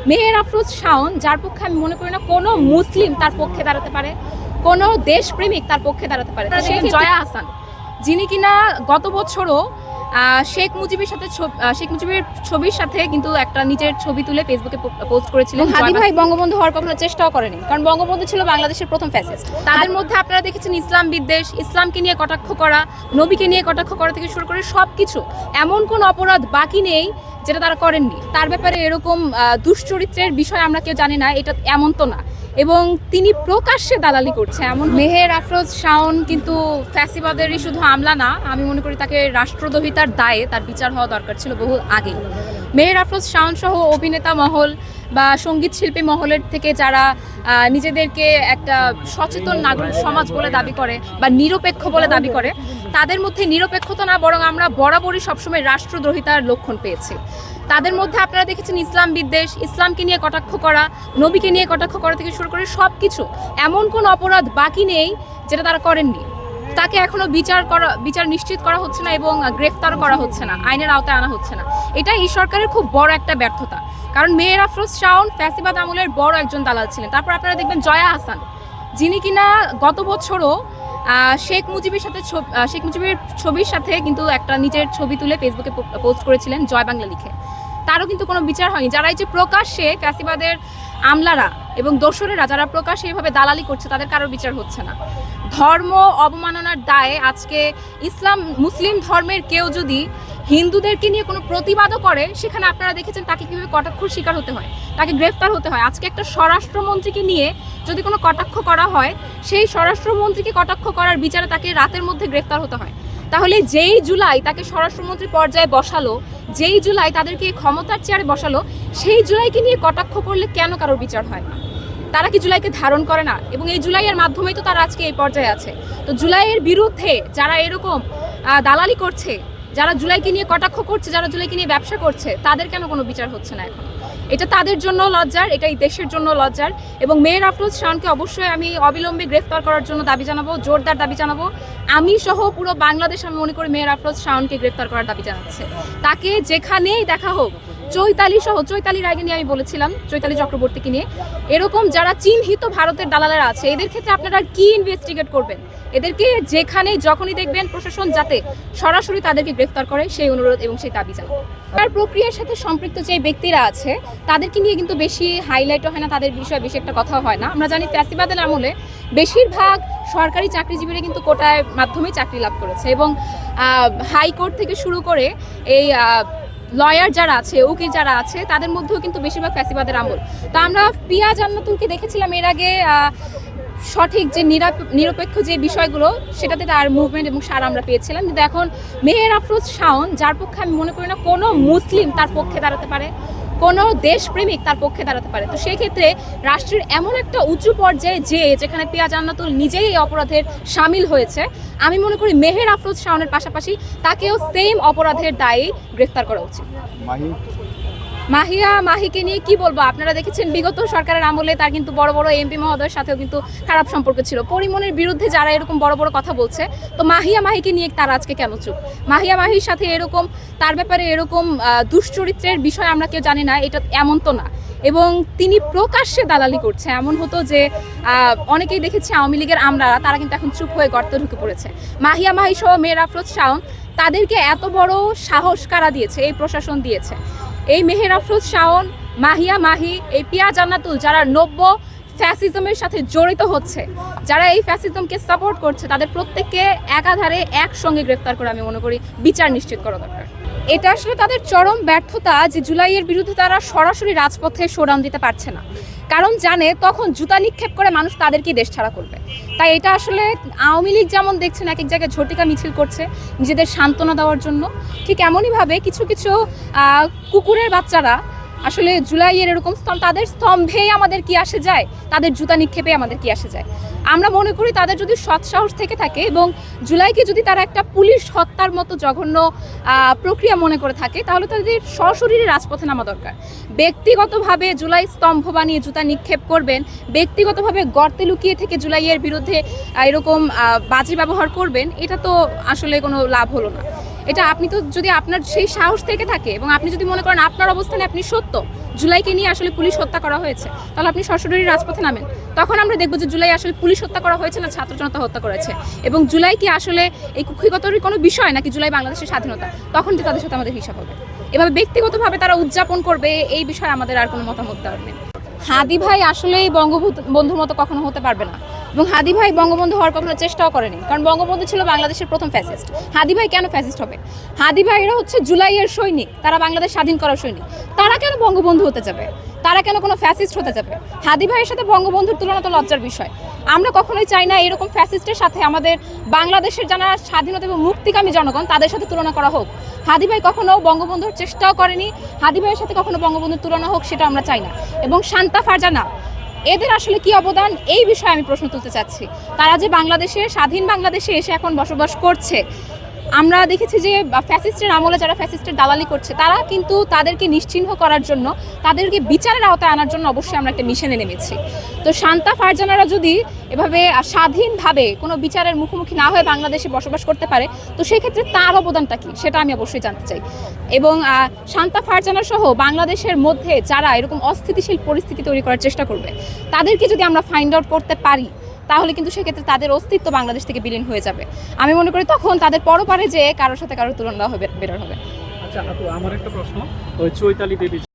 মেহের আফরোজ শাওন, যার পক্ষে আমি মনে করি না কোনো মুসলিম তার পক্ষে দাঁড়াতে পারে, কোনো দেশপ্রেমিক তার পক্ষে দাঁড়াতে পারে। জয়া আহসান, যিনি কিনা গত বছরও শেখ মুজিবের ছবির সাথে কিন্তু একটা নিজের ছবি তুলে ফেসবুকে পোস্ট করেছিলেন। হাদি ভাই বঙ্গবন্ধু হওয়ার কখনো চেষ্টাও করেনি, কারণ বঙ্গবন্ধু ছিল বাংলাদেশের প্রথম ফ্যাসিস্ট। তাদের মধ্যে আপনারা দেখেছেন ইসলাম বিদ্বেষ, ইসলামকে নিয়ে কটাক্ষ করা, নবীকে নিয়ে কটাক্ষ করা থেকে শুরু করে সব কিছু। এমন কোন অপরাধ বাকি নেই যেটা তারা করেননি। তার ব্যাপারে এরকম দুশ্চরিত্রের বিষয় আমরা কেউ জানি না, এটা এমন তো না। এবং তিনি প্রকাশ্যে দালালি করছে এমন। মেহের আফরোজ শাওন কিন্তু ফ্যাসিবাদেরই শুধু আমলা না, আমি মনে করি তাকে রাষ্ট্রদ্রোহিতার দায়ে তার বিচার হওয়া দরকার ছিল বহু আগে। মেহের আফরোজ শাওন সহ অভিনেতা মহল বা সঙ্গীত শিল্পী মহলের থেকে যারা নিজেদেরকে একটা সচেতন নাগরিক সমাজ বলে দাবি করে বা নিরপেক্ষ বলে দাবি করে, তাদের মধ্যে নিরপেক্ষতা না, বরং আমরা বরাবরই সবসময় রাষ্ট্রদ্রোহিতার লক্ষণ পেয়েছি। তাদের মধ্যে আপনারা দেখেছেন ইসলাম বিদ্বেষ, ইসলামকে নিয়ে কটাক্ষ করা, নবীকে নিয়ে কটাক্ষ করা থেকে শুরু করে সব কিছু। এমন কোন অপরাধ বাকি নেই যেটা তারা করেননি। তাকে এখনো বিচার নিশ্চিত করা হচ্ছে না এবং গ্রেফতার করা হচ্ছে না, আইনের আওতায় আনা হচ্ছে না। এটা এই সরকারের খুব বড় একটা ব্যর্থতা, কারণ মেহের আফরোজ শাওন ফ্যাসিবাদ আমলের বড় একজন দালাল ছিলেন। তারপর আপনারা দেখবেন জয়া আহসান, যিনি কিনা গত বছরও শেখ মুজিবের ছবির সাথে কিন্তু একটা নিজের ছবি তুলে ফেসবুকে পোস্ট করেছিলেন জয় বাংলা লিখে। তারও কিন্তু কোনো বিচার হয়নি। যারা এই যে প্রকাশ্যে ফ্যাসিবাদের আমলারা এবং দোসরেরা যারা প্রকাশ্যে এইভাবে দালালি করছে, তাদের কারোর বিচার হচ্ছে না। ধর্ম অবমাননার দায়ে আজকে মুসলিম ধর্মের কেউ যদি হিন্দুদেরকে নিয়ে কোনো প্রতিবাদও করে, সেখানে আপনারা দেখেছেন তাকে কীভাবে কটাক্ষর শিকার হতে হয়, তাকে গ্রেফতার হতে হয়। আজকে একটা স্বরাষ্ট্রমন্ত্রীকে নিয়ে যদি কোনো কটাক্ষ করা হয়, সেই স্বরাষ্ট্রমন্ত্রীকে কটাক্ষ করার বিচারে তাকে রাতের মধ্যে গ্রেফতার হতে হয়। তাহলে যেই জুলাই তাকে স্বরাষ্ট্রমন্ত্রী পর্যায়ে বসালো, যেই জুলাই তাদেরকে ক্ষমতার চেয়ারে বসালো, সেই জুলাইকে নিয়ে কটাক্ষ করলে কেন কারোর বিচার হয় না? তারা কি জুলাইকে ধারণ করে না? এবং এই জুলাইয়ের মাধ্যমেই তো তারা আজকে এই পর্যায়ে আছে। তো জুলাইয়ের বিরুদ্ধে যারা এরকম দালালি করছে, যারা জুলাইকে নিয়ে কটাক্ষ করছে, যারা জুলাইকে নিয়ে ব্যবসা করছে, তাদের কেন কোনো বিচার হচ্ছে না এখন? এটা তাদের জন্য লজ্জার, এটা এই দেশের জন্য লজ্জার। এবং মেহের আফরোজ শাওনকে অবশ্যই আমি অবিলম্বে গ্রেফতার করার জন্য দাবি জানাবো, জোরদার দাবি জানাবো। আমি সহ পুরো বাংলাদেশ আমি মনে করি মেহের আফরোজ শাওনকে গ্রেফতার করার দাবি জানাচ্ছে। তাকে যেখানেই দেখা হোক, চৈতালির আগে নিয়ে আমি বলেছিলাম, চৈতালি চক্রবর্তীকে নিয়ে, এরকম যারা চিহ্নিত ভারতের দালালেরা আছে, এদের ক্ষেত্রে আপনারা কি ইনভেস্টিগেট করবেন? এদেরকে যেখানেই যখনই দেখবেন প্রশাসন যাতে সরাসরি তাদেরকে গ্রেফতার করে, সেই অনুরোধ এবং সেই দাবি জানাবো। তার প্রক্রিয়ার সাথে সম্পৃক্ত যে ব্যক্তিরা আছে তাদেরকে নিয়ে কিন্তু বেশি হাইলাইটও হয় না, তাদের বিষয়ে বেশি একটা কথা হয় না। আমরা জানি ফ্যাসিবাদের আমলে বেশিরভাগ সরকারি চাকরিজীবীরা কিন্তু কোটার মাধ্যমেই চাকরি লাভ করেছে এবং হাইকোর্ট থেকে শুরু করে এই লয়ার যারা আছে, উকিল যারা আছে, তাদের মধ্যেও কিন্তু বেশিরভাগ ফ্যাসিবাদের আমল। তো আমরা পিয়া জান্নাতুলকে দেখেছিলাম এর আগে সঠিক যে নিরপেক্ষ যে বিষয়গুলো, সেটাতে তার মুভমেন্ট এবং সার আমরা পেয়েছিলাম। কিন্তু এখন মেহের আফরোজ শাওন, যার পক্ষে আমি মনে করি না কোনো মুসলিম তার পক্ষে দাঁড়াতে পারে, কোনো দেশপ্রেমিক তার পক্ষে দাঁড়াতে পারে। তো সেই ক্ষেত্রে রাষ্ট্রের এমন একটা উঁচু পর্যায়ে যেখানে পিয়া জান্নাতুল নিজেই এই অপরাধের সামিল হয়েছে, আমি মনে করি মেহের আফরোজ শাওনের পাশাপাশি তাকেও সেম অপরাধের দায়ে গ্রেফতার করা উচিত। মাহিকে নিয়ে কি বলবো? আপনারা দেখেছেন বিগত সরকারের আমলে তার কিন্তু বড় বড় এমপি মহোদয়ের সাথেও কিন্তু খারাপ সম্পর্ক ছিল। পরিমণের বিরুদ্ধে যারা এরকম বড় বড় কথা বলছে, তো মাহিকে নিয়ে তারা আজকে কেন চুপ? মাহির সাথে এরকম, তার ব্যাপারে এরকম দুশ্চরিত্রের বিষয় আমরা কেউ জানি না, এটা এমন তো না। এবং তিনি প্রকাশ্যে দালালি করছে। এমন হতো যে অনেকেই দেখেছি আওয়ামী লীগের আমলারা, তারা কিন্তু এখন চুপ হয়ে গর্তে ঢুকে পড়েছে। মাহি সহ মেহের আফরোজ শাওন, তাদেরকে এত বড় সাহস কারা দিয়েছে? এই প্রশাসন দিয়েছে। এই মেহের আফরোজ শাওন, মাহি, এই পিয়া জান্নাতুল, যারা নব্য ফ্যাসিজমের সাথে জড়িত হচ্ছে, যারা এই ফ্যাসিজমকে সাপোর্ট করছে, তাদের প্রত্যেককে একাধারে একসঙ্গে গ্রেফতার করে আমি মনে করি বিচার নিশ্চিত করা দরকার। এটা আসলে তাদের চরম ব্যর্থতা যে জুলাইয়ের বিরুদ্ধে তারা সরাসরি রাজপথে শোডাউন দিতে পারছে না, কারণ জানে তখন জুতা নিক্ষেপ করে মানুষ তাদেরকেই দেশ ছাড়া করবে। তাই এটা আসলে আওয়ামী লীগ যেমন দেখছেন এক এক জায়গায় ঝটিকা মিছিল করছে নিজেদের সান্ত্বনা দেওয়ার জন্য, ঠিক এমনইভাবে কিছু কুকুরের বাচ্চারা আসলে জুলাইয়ের এরকম তাদের স্তম্ভেই আমাদের কি আসে যায়, তাদের জুতা নিক্ষেপে আমাদের কি আসে যায়। আমরা মনে করি তাদের যদি সৎসাহস থেকে থাকে এবং জুলাইকে যদি তারা একটা পুলিশ হত্যার মতো জঘন্য প্রক্রিয়া মনে করে থাকে, তাহলে তাদের সশরীরে রাজপথে নামা দরকার। ব্যক্তিগতভাবে জুলাই স্তম্ভ বানিয়ে জুতা নিক্ষেপ করবেন, ব্যক্তিগতভাবে গর্তে লুকিয়ে থেকে জুলাইয়ের বিরুদ্ধে এরকম বাজি ব্যবহার করবেন, এটা তো আসলে কোনো লাভ হলো না। এটা আপনি তো যদি আপনার সেই সাহস থেকে থাকে এবং আপনি যদি মনে করেন আপনার অবস্থানে আপনি সত্য, জুলাইকে নিয়ে আসলে পুলিশ হত্যা করা হয়েছে, তাহলে আপনি সরাসরি রাজপথে নামেন। তখন আমরা দেখবো যে জুলাই আসলে পুলিশ হত্যা করা হয়েছে না ছাত্র জনতা হত্যা করেছে, এবং জুলাই কি আসলে এই কুক্ষিগতর কোনো বিষয় নাকি জুলাই বাংলাদেশের স্বাধীনতা, তখন যে তাদের সাথে আমাদের হিসাব হবে। এভাবে ব্যক্তিগতভাবে তারা উদযাপন করবে এই বিষয়ে আমাদের আর কোনো মতামত দেওয়ার নেই। হাদি ভাই আসলেই বঙ্গবন্ধুর মতো কখনো হতে পারবে না, এবং হাদি ভাই বঙ্গবন্ধু হওয়ার কখনো চেষ্টাও করেনি, কারণ বঙ্গবন্ধু ছিল বাংলাদেশের প্রথম ফ্যাসিস্ট। হাদি ভাই কেন ফ্যাসিস্ট হবে? হাদি ভাইরা হচ্ছে জুলাইয়ের সৈনিক, তারা বাংলাদেশ স্বাধীন করার সৈনিক। তারা কেন বঙ্গবন্ধু হতে যাবে? তারা কেন কোনো ফ্যাসিস্ট হতে যাবে? হাদি ভাইয়ের সাথে বঙ্গবন্ধুর তুলনা তো লজ্জার বিষয়। আমরা কখনোই চাই না এরকম ফ্যাসিস্টের সাথে আমাদের বাংলাদেশের যারা স্বাধীনতা এবং মুক্তিকামী জনগণ তাদের সাথে তুলনা করা হোক। হাদি ভাই কখনো বঙ্গবন্ধুর চেষ্টাও করেনি, হাদি ভাইয়ের সাথে কখনো বঙ্গবন্ধুর তুলনা হোক সেটা আমরা চাই না। এবং শান্তা ফারজানা এদের আসলে কি অবদান এই বিষয়ে আমি প্রশ্ন তুলতে চাচ্ছি। তারা যে বাংলাদেশে স্বাধীন বাংলাদেশে এসে এখন বসবাস করছে, আমরা দেখেছি যে ফ্যাসিস্টের আমলে যারা ফ্যাসিস্টের দালালি করছে তারা কিন্তু তাদেরকে নিশ্চিহ্ন করার জন্য, তাদেরকে বিচারের আওতায় আনার জন্য অবশ্যই আমরা একটা মিশনে নেমেছি। তো শান্তা ফারজানারা যদি এভাবে স্বাধীনভাবে কোনো বিচারের মুখোমুখি না হয়ে বাংলাদেশে বসবাস করতে পারে, তো সেই ক্ষেত্রে তার অবদানটা কি সেটা আমি অবশ্যই জানতে চাই। এবং শান্তা ফারজানা সহ বাংলাদেশের মধ্যে যারা এরকম অস্থিতিশীল পরিস্থিতি তৈরি করার চেষ্টা করবে, তাদেরকে যদি আমরা ফাইন্ড আউট করতে পারি, তাহলে কিন্তু সেক্ষেত্রে তাদের অস্তিত্ব বাংলাদেশ থেকে বিলীন হয়ে যাবে। আমি মনে করি তখন তাদের পরপারে যে কারোর সাথে কারোর তুলনা হবে বেটার হবে। আচ্ছা আপু, আমার একটা প্রশ্ন, ওই চৈতালি দেবী